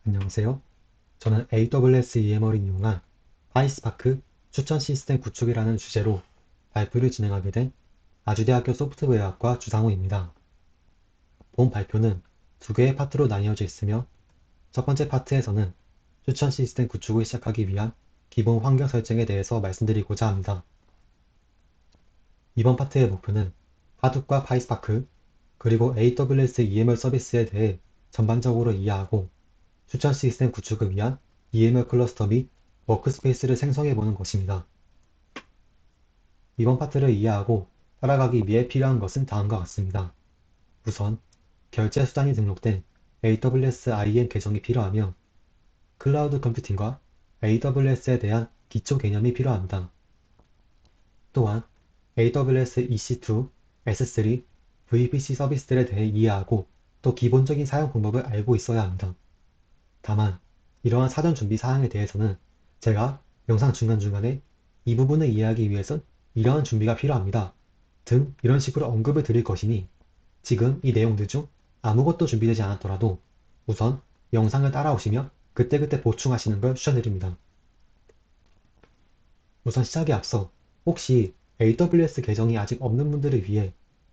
안녕하세요. 저는 AWS EMR을 이용한 파이스파크 추천 시스템 구축이라는 주제로 발표를 진행하게 된 아주대학교 소프트웨어학과 주상우입니다. 본 발표는 두 개의 파트로 나뉘어져 있으며 첫 번째 파트에서는 추천 시스템 구축을 시작하기 위한 기본 환경 설정에 대해서 말씀드리고자 합니다. 이번 파트의 목표는 하둡과 파이스파크 그리고 AWS EMR 서비스에 대해 전반적으로 이해하고 추천 시스템 구축을 위한 EMR 클러스터 및 워크스페이스를 생성해보는 것입니다. 이번 파트를 이해하고 따라가기 위해 필요한 것은 다음과 같습니다. 우선 결제 수단이 등록된 AWS IAM 계정이 필요하며 클라우드 컴퓨팅과 AWS에 대한 기초 개념이 필요합니다. 또한 AWS EC2, S3, VPC 서비스들에 대해 이해하고 또 기본적인 사용 방법을 알고 있어야 합니다. 다만 이러한 사전 준비 사항에 대해서는 제가 영상 중간중간에 이 부분을 이해하기 위해선 이러한 준비가 필요합니다 등 이런 식으로 언급을 드릴 것이니 지금 이 내용들 중 아무것도 준비되지 않았더라도 우선 영상을 따라오시며 그때그때 보충하시는 걸 추천드립니다. 우선 시작에 앞서 혹시 AWS 계정이 아직 없는 분들을 위해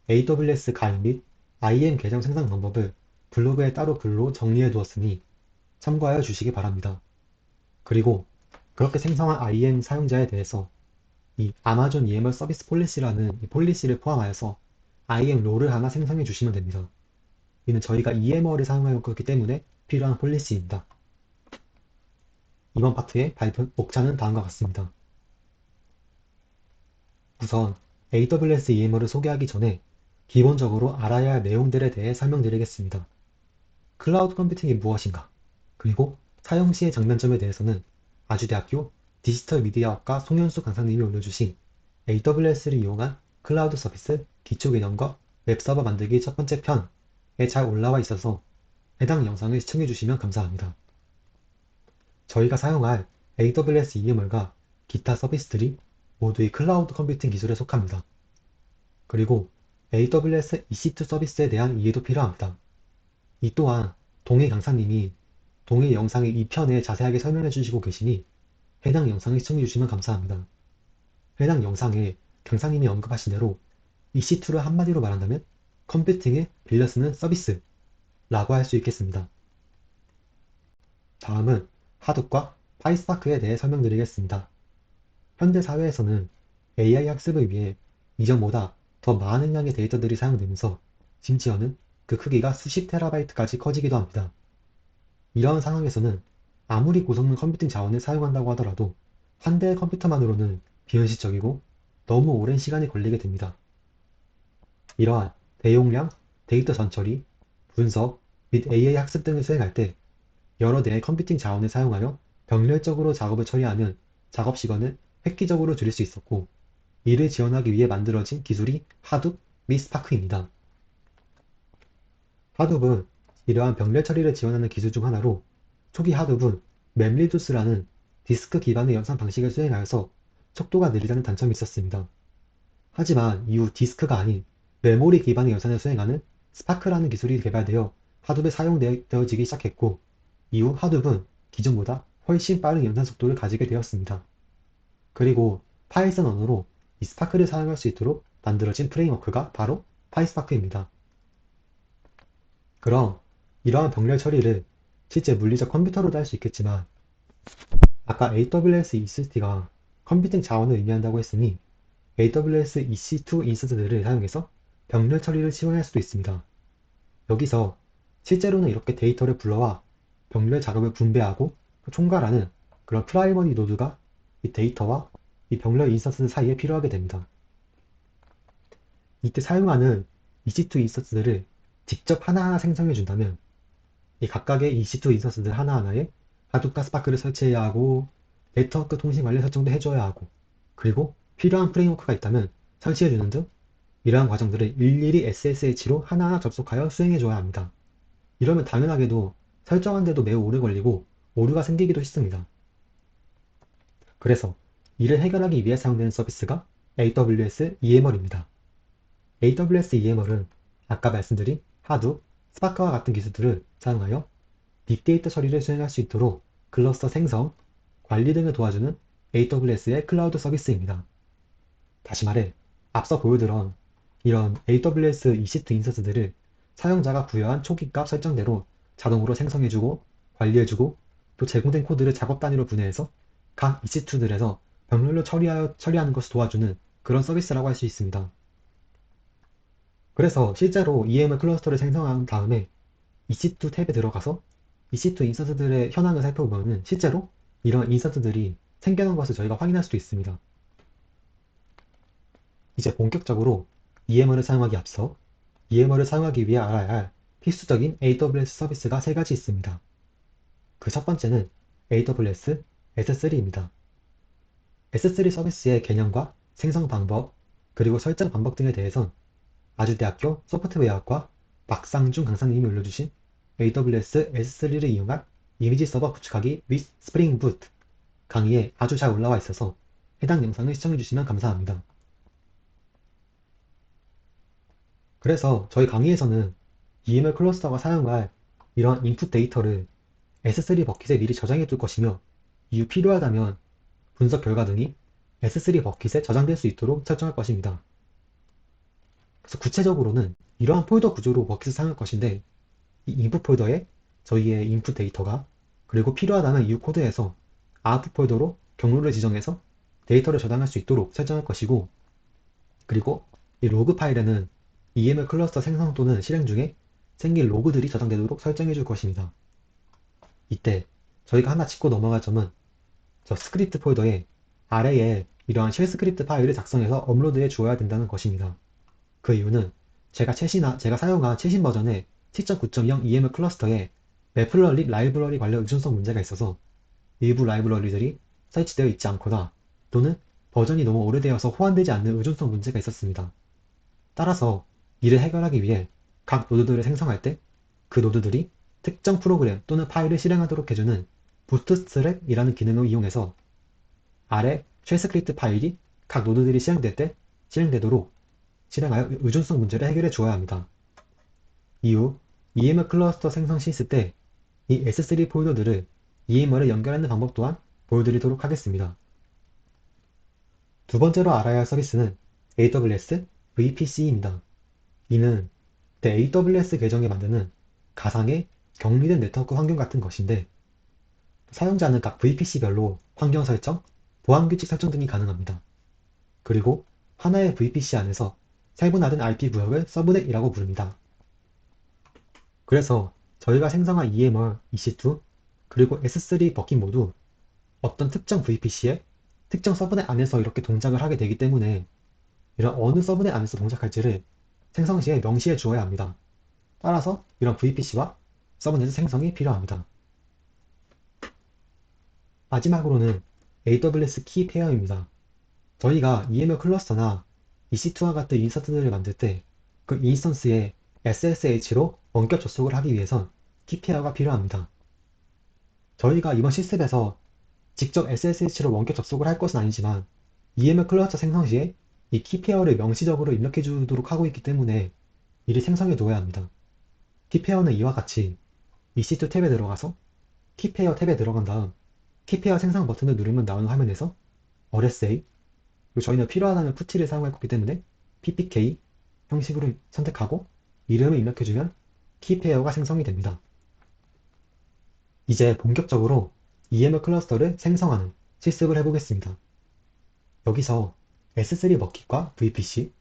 AWS 가입 및 IAM 계정 생성 방법을 블로그에 따로 글로 정리해 두었으니 참고하여 주시기 바랍니다. 그리고 그렇게 생성한 IAM 사용자에 대해서 이 아마존 EMR 서비스 폴리시라는 이 폴리시를 포함하여서 IAM 롤을 하나 생성해 주시면 됩니다. 이는 저희가 EMR을 사용하고 있기 때문에 필요한 폴리시입니다. 이번 파트의 발표 목차는 다음과 같습니다. 우선 AWS EMR을 소개하기 전에 기본적으로 알아야 할 내용들에 대해 설명드리겠습니다. 클라우드 컴퓨팅이 무엇인가? 그리고 사용 시의 장단점에 대해서는 아주대학교 디지털 미디어학과 송현수 강사님이 올려주신 AWS를 이용한 클라우드 서비스 기초 개념과 웹서버 만들기 첫 번째 편에 잘 올라와 있어서 해당 영상을 시청해 주시면 감사합니다. 저희가 사용할 AWS EMR과 기타 서비스들이 모두 이 클라우드 컴퓨팅 기술에 속합니다. 그리고 AWS EC2 서비스에 대한 이해도 필요합니다. 이 또한 동해 강사님이 동해 영상의 2편에 자세하게 설명해 주시고 계시니 해당 영상을 시청해 주시면 감사합니다. 해당 영상에 강사님이 언급하신 대로 EC2를 한마디로 말한다면 컴퓨팅에 빌려 쓰는 서비스라고 할 수 있겠습니다. 다음은 하둡과 파이스파크에 대해 설명드리겠습니다. 현대 사회에서는 AI 학습을 위해 이전보다 더 많은 양의 데이터들이 사용되면서 심지어는 그 크기가 수십 테라바이트까지 커지기도 합니다. 이러한 상황에서는 아무리 고성능 컴퓨팅 자원을 사용한다고 하더라도 한 대의 컴퓨터만으로는 비현실적이고 너무 오랜 시간이 걸리게 됩니다. 이러한 대용량 데이터 전처리, 분석 및 AI 학습 등을 수행할 때 여러 대의 컴퓨팅 자원을 사용하여 병렬적으로 작업을 처리하면 작업 시간을 획기적으로 줄일 수 있었고 이를 지원하기 위해 만들어진 기술이 하둡 및 스파크입니다. 하둡은 이러한 병렬 처리를 지원하는 기술 중 하나로 초기 하둡은 맵리두스라는 디스크 기반의 연산 방식을 수행하여서 속도가 느리다는 단점이 있었습니다. 하지만 이후 디스크가 아닌 메모리 기반의 연산을 수행하는 스파크라는 기술이 개발되어 하둡에 사용되어지기 시작했고 이후 하둡은 기존보다 훨씬 빠른 연산 속도를 가지게 되었습니다. 그리고 파이썬 언어로 이 스파크를 사용할 수 있도록 만들어진 프레임워크가 바로 파이스파크입니다. 그럼 이러한 병렬 처리를 실제 물리적 컴퓨터로도 할 수 있겠지만 아까 AWS EC2가 컴퓨팅 자원을 의미한다고 했으니 AWS EC2 인스턴스들을 사용해서 병렬 처리를 지원할 수도 있습니다. 여기서 실제로는 이렇게 데이터를 불러와 병렬 작업을 분배하고 총괄하는 그런 프라이머리 노드가 이 데이터와 이 병렬 인스턴스 사이에 필요하게 됩니다. 이때 사용하는 EC2 인스턴스들을 직접 하나하나 생성해 준다면 이 각각의 EC2 인스턴스들 하나하나에 하둡과 스파크를 설치해야 하고 네트워크 통신 관리 설정도 해줘야 하고 그리고 필요한 프레임워크가 있다면 설치해주는 등 이러한 과정들을 일일이 SSH로 하나하나 접속하여 수행해줘야 합니다. 이러면 당연하게도 설정하는데도 매우 오래 걸리고 오류가 생기기도 쉽습니다. 그래서 이를 해결하기 위해 사용되는 서비스가 AWS EMR입니다. AWS EMR은 아까 말씀드린 하두, 스파크와 같은 기술들을 사용하여 빅데이터 처리를 수행할 수 있도록 클러스터 생성, 관리 등을 도와주는 AWS의 클라우드 서비스입니다. 다시 말해, 앞서 보여드린 이런 AWS EC2 인스턴스들을 사용자가 부여한 초기값 설정대로 자동으로 생성해주고 관리해주고 또 제공된 코드를 작업 단위로 분해해서 각 EC2들에서 병렬로 처리하는 것을 도와주는 그런 서비스라고 할 수 있습니다. 그래서 실제로 EMR 클러스터를 생성한 다음에 EC2 탭에 들어가서 EC2 인스턴스들의 현황을 살펴보면 실제로 이런 인스턴스들이 생겨난 것을 저희가 확인할 수도 있습니다. 이제 본격적으로 EMR을 사용하기 앞서 EMR을 사용하기 위해 알아야 할 필수적인 AWS 서비스가 세 가지 있습니다. 그 첫 번째는 AWS S3입니다. S3 서비스의 개념과 생성 방법, 그리고 설정 방법 등에 대해선 아주대학교 소프트웨어학과 박상중 강사님이 올려주신 AWS S3를 이용한 이미지 서버 구축하기 with 스프링 부트 강의에 아주 잘 올라와 있어서 해당 영상을 시청해주시면 감사합니다. 그래서 저희 강의에서는 EMR 클러스터가 사용할 이러한 인풋 데이터를 S3 버킷에 미리 저장해 둘 것이며 이후 필요하다면 분석 결과 등이 S3 버킷에 저장될 수 있도록 설정할 것입니다. 그래서 구체적으로는 이러한 폴더 구조로 버킷을 사용할 것인데 이 인풋 폴더에 저희의 인풋 데이터가 그리고 필요하다면 이후 코드에서 아웃풋 폴더로 경로를 지정해서 데이터를 저장할 수 있도록 설정할 것이고 그리고 이 로그 파일에는 EMR 클러스터 생성 또는 실행 중에 생긴 로그들이 저장되도록 설정해 줄 것입니다. 이때 저희가 하나 짚고 넘어갈 점은 저 스크립트 폴더에 아래에 이러한 쉘 스크립트 파일을 작성해서 업로드해 주어야 된다는 것입니다. 그 이유는 제가 사용한 최신 버전의 7.9.0 EMR 클러스터에 매플러리 라이브러리 관련 의존성 문제가 있어서 일부 라이브러리들이 설치되어 있지 않거나 또는 버전이 너무 오래되어서 호환되지 않는 의존성 문제가 있었습니다. 따라서 이를 해결하기 위해 각 노드들을 생성할 때 그 노드들이 특정 프로그램 또는 파일을 실행하도록 해주는 부트스트랩이라는 기능을 이용해서 아래 쉘 스크립트 파일이 각 노드들이 실행될 때 실행되도록 실행하여 의존성 문제를 해결해 주어야 합니다. 이후 EMR 클러스터 생성 실습 때 이 S3 폴더들을 EMR에 연결하는 방법 또한 보여드리도록 하겠습니다. 두 번째로 알아야 할 서비스는 AWS VPC입니다. 이는 AWS 계정에 만드는 가상의 격리된 네트워크 환경 같은 것인데 사용자는 각 VPC별로 환경 설정, 보안 규칙 설정 등이 가능합니다. 그리고 하나의 VPC 안에서 세분화된 IP 구역을 서브넷이라고 부릅니다. 그래서 저희가 생성한 EMR, EC2, 그리고 S3 버킷 모두 어떤 특정 VPC에 특정 서브넷 안에서 이렇게 동작을 하게 되기 때문에 이런 어느 서브넷 안에서 동작할지를 생성 시에 명시해 주어야 합니다. 따라서 이런 VPC와 서브넷의 생성이 필요합니다. 마지막으로는 AWS 키 페어입니다. 저희가 EMR 클러스터나 EC2와 같은 인스턴스를 만들 때 그 인스턴스에 SSH로 원격 접속을 하기 위해선 키 페어가 필요합니다. 저희가 이번 실습에서 직접 SSH로 원격 접속을 할 것은 아니지만 EMR 클러스터 생성 시에 이 키 페어를 명시적으로 입력해 주도록 하고 있기 때문에 미리 생성해 두어야 합니다. 키 페어는 이와 같이 EC2 탭에 들어가서 키 페어 탭에 들어간 다음 키 페어 생성 버튼을 누르면 나오는 화면에서 RSA 그리고 저희는 필요하다면 푸티를 사용할 거기 때문에 PPK 형식으로 선택하고 이름을 입력해주면 키 페어가 생성이 됩니다. 이제 본격적으로 EMR 클러스터를 생성하는 실습을 해보겠습니다. 여기서 S3 버킷과 VPC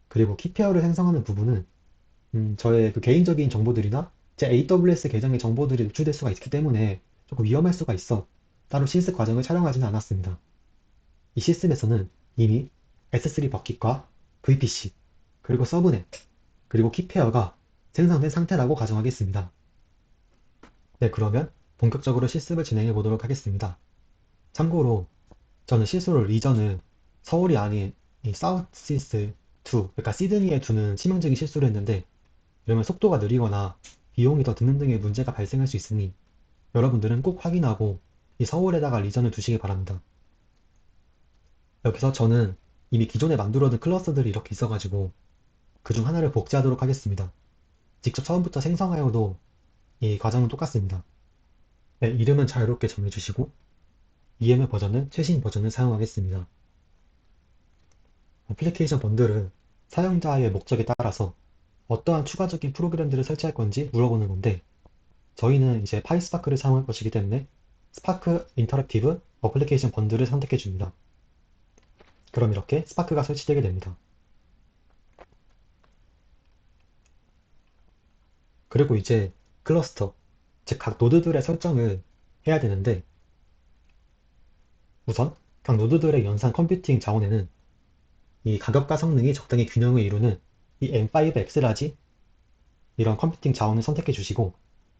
그리고 키 페어를 생성하는 부분은 저의 그 개인적인 정보들이나 제 AWS 계정의 정보들이 노출될 수가 있기 때문에 조금 위험할 수가 있어 따로 실습 과정을 촬영하지는 않았습니다. 이 실습에서는 이미 S3 버킷과 VPC 그리고 서브넷 그리고 키페어가 생성된 상태라고 가정하겠습니다. 네, 그러면 본격적으로 실습을 진행해 보도록 하겠습니다. 참고로 저는 실수로 리전을 서울이 아닌 이 사우스이스트 2, 그러니까 시드니에 두는 치명적인 실수를 했는데 이러면 속도가 느리거나 비용이 더 드는 등의 문제가 발생할 수 있으니 여러분들은 꼭 확인하고 이 서울에다가 리전을 두시기 바랍니다. 여기서 저는 이미 기존에 만들어둔 클러스터들이 이렇게 있어가지고 그중 하나를 복제하도록 하겠습니다. 직접 처음부터 생성하여도 이 과정은 똑같습니다. 네, 이름은 자유롭게 정해주시고 EML 버전은 최신 버전을 사용하겠습니다. 애플리케이션 번들은 사용자의 목적에 따라서 어떠한 추가적인 프로그램들을 설치할 건지 물어보는 건데 저희는 이제 파이스파크를 사용할 것이기 때문에 스파크 인터랙티브 어플리케이션 번들을 선택해 줍니다. 그럼 이렇게 스파크가 설치되게 됩니다. 그리고 이제 클러스터, 즉 각 노드들의 설정을 해야 되는데 우선 각 노드들의 연산 컴퓨팅 자원에는 이 가격과 성능이 적당히 균형을 이루는 이 M5X라지 이런 컴퓨팅 자원을 선택해 주시고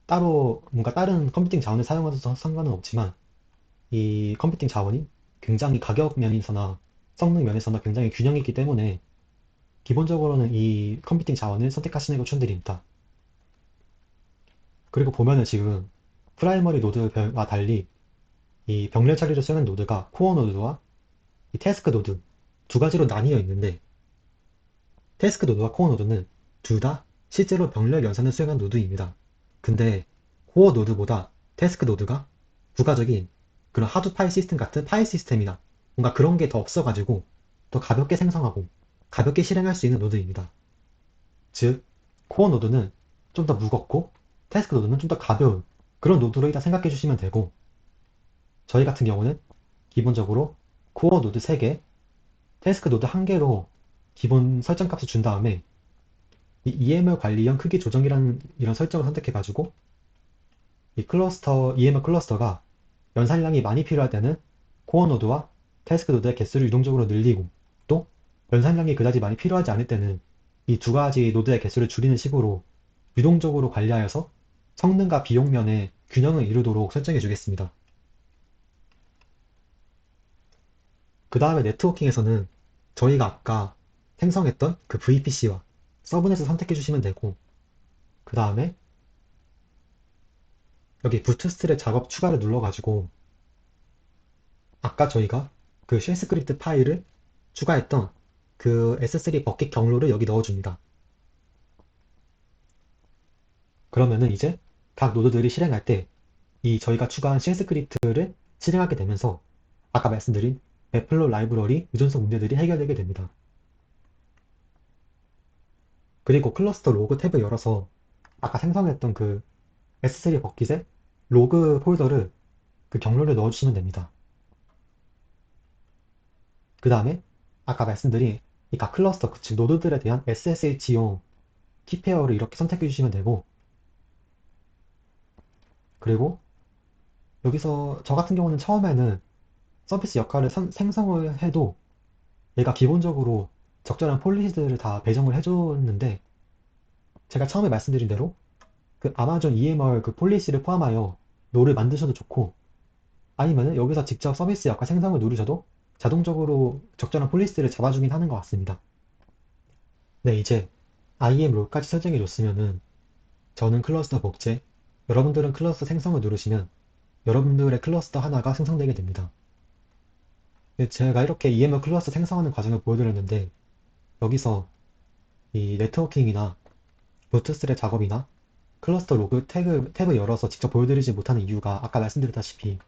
따로 뭔가 다른 컴퓨팅 자원을 사용해도 상관은 없지만 이 컴퓨팅 자원이 굉장히 가격 면에서나 성능 면에서나 굉장히 균형이 있기 때문에 기본적으로는 이 컴퓨팅 자원을 선택하시는 걸 추천드립니다. 그리고 보면은 지금 프라이머리 노드와 달리 이 병렬 처리를 수행하는 노드가 코어 노드와 이 태스크 노드 두 가지로 나뉘어 있는데 태스크 노드와 코어 노드는 둘 다 실제로 병렬 연산을 수행한 노드입니다. 근데 코어 노드보다 태스크 노드가 부가적인 그런 하드 파일 시스템 같은 파일 시스템이나 뭔가 그런 게 더 없어가지고 더 가볍게 생성하고 가볍게 실행할 수 있는 노드입니다. 즉, 코어 노드는 좀 더 무겁고 태스크 노드는 좀 더 가벼운 그런 노드로 일단 생각해 주시면 되고 저희 같은 경우는 기본적으로 코어 노드 3개, 태스크 노드 1개로 기본 설정 값을 준 다음에 이 EML 관리형 크기 조정이라는 이런 설정을 선택해가지고 이 클러스터, EML 클러스터가 연산량이 많이 필요할 때는 코어 노드와 태스크 노드의 개수를 유동적으로 늘리고 또 연산량이 그다지 많이 필요하지 않을 때는 이 두 가지 노드의 개수를 줄이는 식으로 유동적으로 관리하여서 성능과 비용 면에 균형을 이루도록 설정해 주겠습니다. 그 다음에 네트워킹에서는 저희가 아까 생성했던 그 VPC와 서브넷을 선택해 주시면 되고 그 다음에 여기 부트스트랩 작업 추가를 눌러가지고 아까 저희가 그 쉘 스크립트 파일을 추가했던 그 S3 버킷 경로를 여기 넣어줍니다. 그러면은 이제 각 노드들이 실행할 때 이 저희가 추가한 쉘 스크립트를 실행하게 되면서 아까 말씀드린 웹플로 라이브러리 의존성 문제들이 해결되게 됩니다. 그리고 클러스터 로그 탭을 열어서 아까 생성했던 그 S3 버킷에 로그 폴더를 그 경로를 넣어주시면 됩니다. 그 다음에 아까 말씀드린 이 각 클러스터, 즉 노드들에 대한 SSH용 키페어를 이렇게 선택해 주시면 되고 그리고 여기서 저 같은 경우는 처음에는 서비스 역할을 생성을 해도 얘가 기본적으로 적절한 폴리시들을 다 배정을 해줬는데 제가 처음에 말씀드린 대로 그 아마존 EMR 그 폴리시를 포함하여 롤을 만드셔도 좋고 아니면은 여기서 직접 서비스 역할 생성을 누르셔도 자동적으로 적절한 폴리시를 잡아주긴 하는 것 같습니다. 네, 이제 IAM 롤까지 설정해 줬으면은 저는 클러스터 복제, 여러분들은 클러스터 생성을 누르시면 여러분들의 클러스터 하나가 생성되게 됩니다. 네, 제가 이렇게 EMR 클러스터 생성하는 과정을 보여드렸는데 여기서 이 네트워킹이나 부트스트랩 작업이나 클러스터 로그 탭을 열어서 직접 보여드리지 못하는 이유가 아까 말씀드렸다시피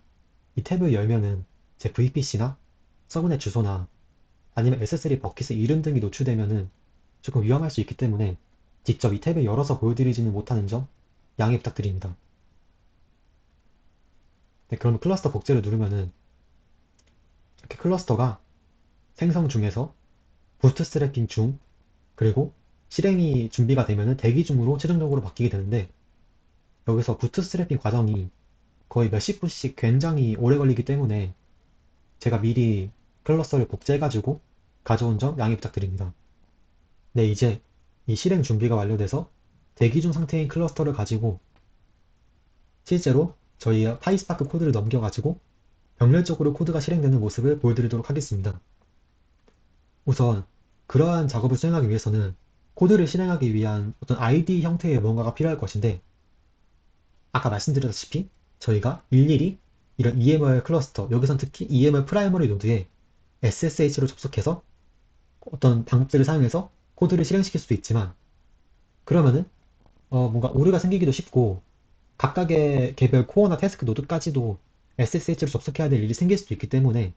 이 탭을 열면은 제 VPC나 서브넷 주소나 아니면 S3 버킷의 이름 등이 노출되면은 조금 위험할 수 있기 때문에 직접 이 탭을 열어서 보여드리지는 못하는 점 양해 부탁드립니다. 네, 그럼 클러스터 복제를 누르면은 이렇게 클러스터가 생성 중에서 부트스트래핑 중 그리고 실행이 준비가 되면은 대기 중으로 최종적으로 바뀌게 되는데 여기서 부트스트래핑 과정이 거의 몇십 분씩 굉장히 오래 걸리기 때문에 제가 미리 클러스터를 복제해가지고 가져온 점 양해 부탁드립니다. 네, 이제 이 실행 준비가 완료돼서 대기 중 상태인 클러스터를 가지고 실제로 저희 파이스파크 코드를 넘겨가지고 병렬적으로 코드가 실행되는 모습을 보여드리도록 하겠습니다. 우선 그러한 작업을 수행하기 위해서는 코드를 실행하기 위한 어떤 ID 형태의 무언가가 필요할 것인데 아까 말씀드렸다시피 저희가 일일이 이런 EMR 클러스터, 여기선 특히 EMR 프라이머리 노드에 SSH로 접속해서 어떤 방법들을 사용해서 코드를 실행시킬 수도 있지만 그러면은 뭔가 오류가 생기기도 쉽고 각각의 개별 코어나 태스크 노드까지도 SSH로 접속해야 될 일이 생길 수도 있기 때문에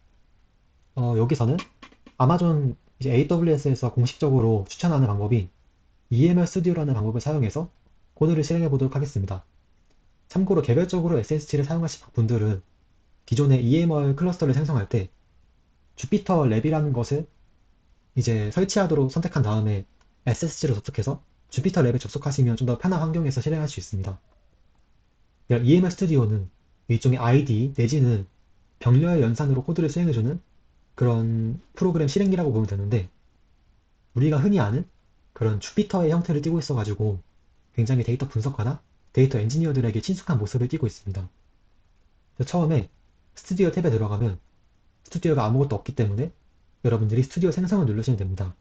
여기서는 아마존 이제 AWS에서 공식적으로 추천하는 방법이 EMR 스튜디오라는 방법을 사용해서 코드를 실행해 보도록 하겠습니다. 참고로 개별적으로 SSH를 사용하실 분들은 기존의 EMR 클러스터를 생성할 때 주피터 랩이라는 것을 이제 설치하도록 선택한 다음에 SSH로 접속해서 주피터 랩에 접속하시면 좀 더 편한 환경에서 실행할 수 있습니다. EMR 스튜디오는 일종의 IDE 내지는 병렬 연산으로 코드를 수행해주는 그런 프로그램 실행기라고 보면 되는데 우리가 흔히 아는 그런 주피터의 형태를 띠고 있어가지고 굉장히 데이터 분석가나 데이터 엔지니어들에게 친숙한 모습을 띠고 있습니다. 처음에 스튜디오 탭에 들어가면 스튜디오가 아무것도 없기 때문에 여러분들이 스튜디오 생성을 누르시면 됩니다.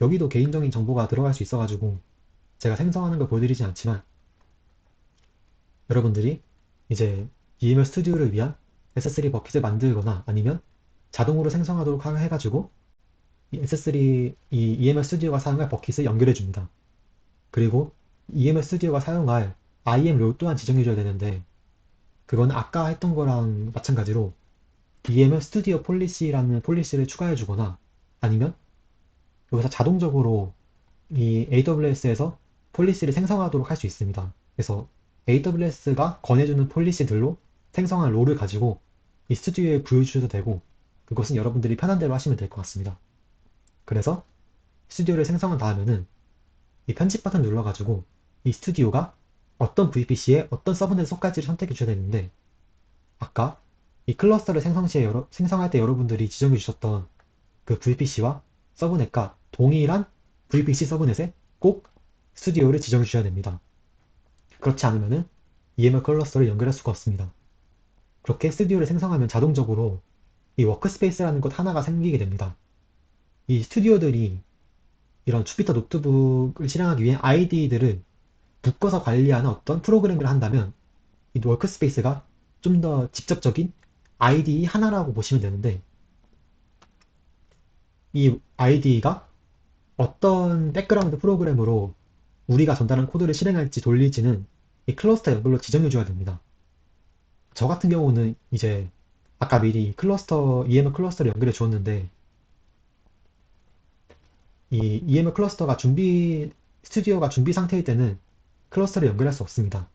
여기도 개인적인 정보가 들어갈 수 있어가지고 제가 생성하는 걸 보여드리진 않지만 여러분들이 이제 EML 스튜디오를 위한 S3 버킷을 만들거나 아니면 자동으로 생성하도록 해가지고 이 S3 이 EML 스튜디오가 사용할 버킷을 연결해 줍니다. 그리고 EML 스튜디오가 사용할 IAM 롤 또한 지정해 줘야 되는데 그건 아까 했던 거랑 마찬가지로 EML 스튜디오 폴리시라는 폴리시를 추가해 주거나 아니면 여기서 자동적으로 이 AWS에서 폴리시를 생성하도록 할 수 있습니다. 그래서 AWS가 권해주는 폴리시들로 생성한 롤을 가지고 이 스튜디오에 부여주셔도 되고 그것은 여러분들이 편한 대로 하시면 될 것 같습니다. 그래서 스튜디오를 생성한 다음에는 이 편집 버튼 눌러가지고 이 스튜디오가 어떤 VPC에 어떤 서브넷에 속할지를 선택해 주셔야 되는데 아까 이 클러스터를 생성할 때 여러분들이 지정해 주셨던 그 VPC와 서브넷과 동일한 VPC 서브넷에 꼭 스튜디오를 지정해 주셔야 됩니다. 그렇지 않으면은 EMR 클러스터를 연결할 수가 없습니다. 그렇게 스튜디오를 생성하면 자동적으로 이 워크스페이스라는 것 하나가 생기게 됩니다. 이 스튜디오들이 이런 주피터 노트북을 실행하기 위해 ID들을 묶어서 관리하는 어떤 프로그램을 한다면 이 워크스페이스가 좀 더 직접적인 IDE 하나라고 보시면 되는데 이 IDE가 어떤 백그라운드 프로그램으로 우리가 전달한 코드를 실행할지 돌릴지는 이 클러스터 연결로 지정해 줘야 됩니다. 저 같은 경우는 이제 아까 미리 EMR 클러스터를 연결해 주었는데 이 EMR 클러스터가 스튜디오가 준비 상태일 때는 클러스터를 연결할 수 없습니다.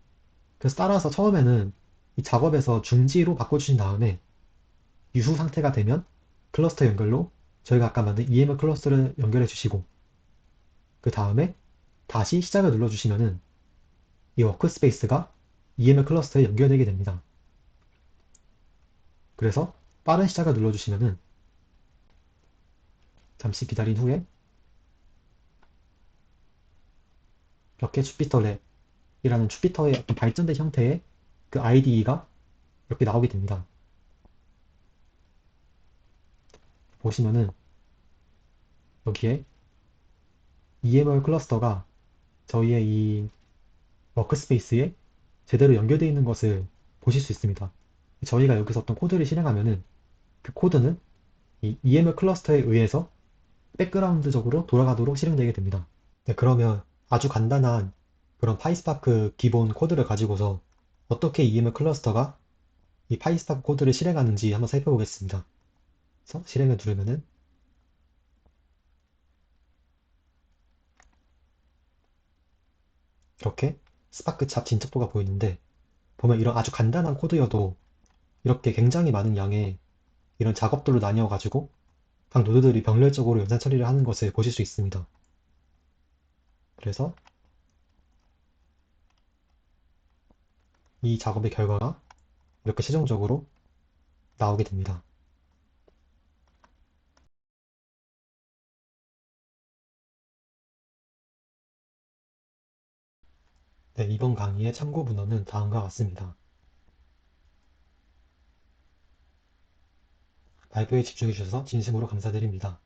그래서 따라서 처음에는 이 작업에서 중지로 바꿔주신 다음에 유후 상태가 되면 클러스터 연결로 저희가 아까 만든 EMR 클러스터를 연결해 주시고 그 다음에 다시 시작을 눌러주시면은 이 워크스페이스가 EMR 클러스터에 연결되게 됩니다. 그래서 빠른 시작을 눌러주시면은 잠시 기다린 후에 이렇게 주피터랩이라는 주피터의 어떤 발전된 형태의 그 IDE가 이렇게 나오게 됩니다. 보시면은 여기에 EMR 클러스터가 저희의 이 워크스페이스에 제대로 연결되어 있는 것을 보실 수 있습니다. 저희가 여기서 어떤 코드를 실행하면은 그 코드는 이 EMR 클러스터에 의해서 백그라운드적으로 돌아가도록 실행되게 됩니다. 네, 그러면 아주 간단한 그런 파이스파크 기본 코드를 가지고서 어떻게 EMR 클러스터가 이 파이스파크 코드를 실행하는지 한번 살펴보겠습니다. 그래서 실행을 누르면은 이렇게 스파크 잡 진척도가 보이는데 보면 이런 아주 간단한 코드여도 이렇게 굉장히 많은 양의 이런 작업들로 나뉘어 가지고 각 노드들이 병렬적으로 연산 처리를 하는 것을 보실 수 있습니다. 그래서 이 작업의 결과가 이렇게 최종적으로 나오게 됩니다. 네, 이번 강의의 참고 문헌은 다음과 같습니다. 발표에 집중해 주셔서 진심으로 감사드립니다.